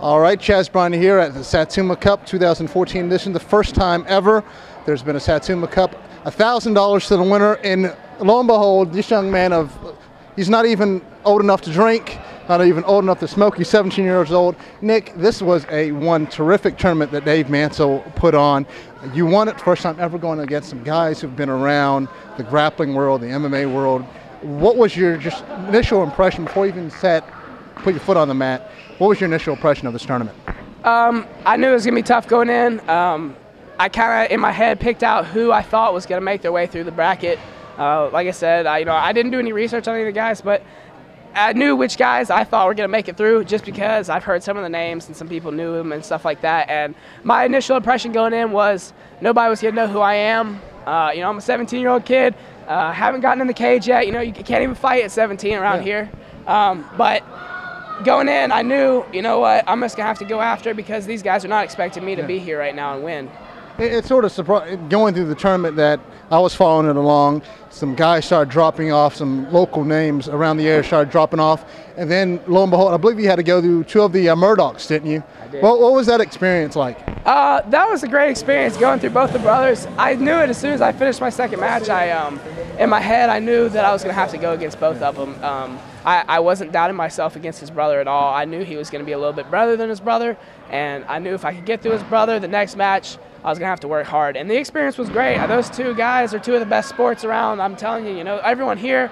All right, Chaz Bryant here at the Satsuma Cup 2014 edition. The first time ever there's been a Satsuma Cup. $1,000 to the winner, and lo and behold, this young man he's not even old enough to drink, not even old enough to smoke. He's 17 years old. Nick, this was one terrific tournament that Dave Mansell put on. You won it, first time ever going against some guys who've been around the grappling world, the MMA world. What was your just initial impression before you even put your foot on the mat? What was your initial impression of this tournament? I knew it was going to be tough going in. I kind of, in my head, picked out who I thought was going to make their way through the bracket. Like I said, I didn't do any research on any of the guys, but I knew which guys I thought were going to make it through just because I've heard some of the names and some people knew them and stuff like that. And my initial impression going in was nobody was going to know who I am. I'm a 17-year-old kid. Haven't gotten in the cage yet. You can't even fight at 17 around here. But going in, I knew, I'm just going to have to go after it because these guys are not expecting me to be here right now and win. It's sort of surprising going through the tournament that I was following it along. Some guys started dropping off, some local names around the area started dropping off, and then lo and behold, I believe you had to go through two of the Murdochs, didn't you? I did. What was that experience like? That was a great experience going through both the brothers. I knew it as soon as I finished my second match. In my head, I knew that I was going to have to go against both of them. I wasn't doubting myself against his brother at all. I knew he was going to be a little bit better than his brother, and I knew if I could get through his brother, the next match, I was going to have to work hard. And the experience was great. Those two guys are two of the best sports around. I'm telling you, everyone here,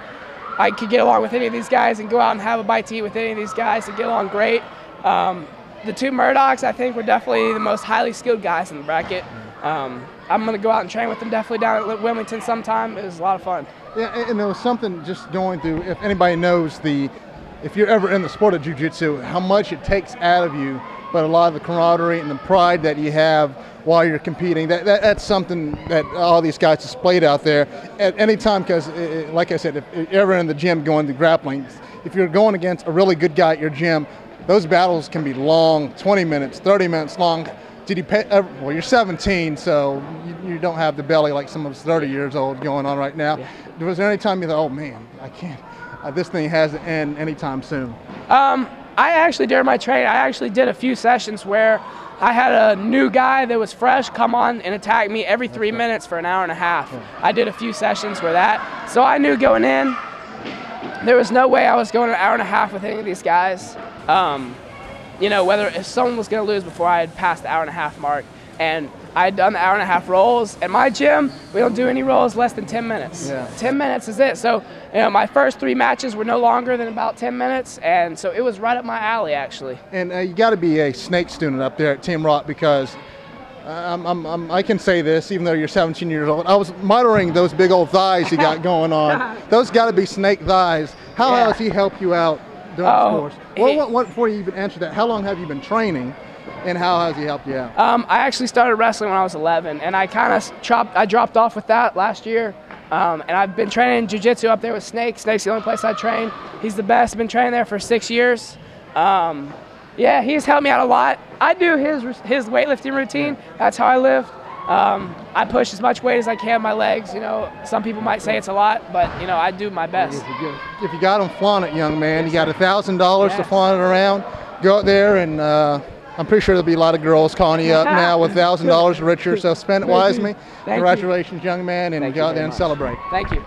I could get along with any of these guys and go out and have a bite to eat with any of these guys and get along great. The two Murdochs, I think, were definitely the most highly skilled guys in the bracket. I'm going to go out and train with them definitely down at Wilmington sometime. It was a lot of fun. Yeah, and there was something just going through, if anybody knows if you're ever in the sport of jiu-jitsu, how much it takes out of you, but a lot of the camaraderie and the pride that you have while you're competing, that's something that all these guys displayed out there at any time, because like I said, if you're ever in the gym going to grappling, if you're going against a really good guy at your gym, those battles can be long, 20 minutes, 30 minutes long. Well, you're 17, so you don't have the belly like some of us 30 years old going on right now. Yeah. Was there any time you thought, oh man, I can't, this thing has to end anytime soon? I actually, during my training, I actually did a few sessions where I had a new guy that was fresh come on and attack me every 3 minutes for an hour and a half. Yeah. I did a few sessions for that. So I knew going in, there was no way I was going an hour and a half with any of these guys. Whether if someone was going to lose before I had passed the hour and a half mark. And I had done the hour and a half rolls. At my gym, we don't do any rolls less than 10 minutes. Yeah. 10 minutes is it. So, my first 3 matches were no longer than about 10 minutes. And so it was right up my alley, actually. And you got to be a snake student up there at Team Rock, because I can say this, even though you're 17 years old, I was monitoring those big old thighs you got going on. Those got to be snake thighs. How has he helped you out during the course? Before you even answer that, how long have you been training, and how has he helped you out? I actually started wrestling when I was 11, and I kind of dropped off with that last year. And I've been training jiu-jitsu up there with Snake. Snake's the only place I train. He's the best. I've been training there for 6 years. Yeah, he's helped me out a lot. I do his weightlifting routine. That's how I live. I push as much weight as I can on my legs. Some people might say it's a lot, but I do my best. If you got them, flaunt it, young man. You got $1,000 to flaunt it around. Go out there, and I'm pretty sure there'll be a lot of girls calling you up now with $1,000 richer. So spend it wisely. Congratulations, young man, and go out there and celebrate. Thank you.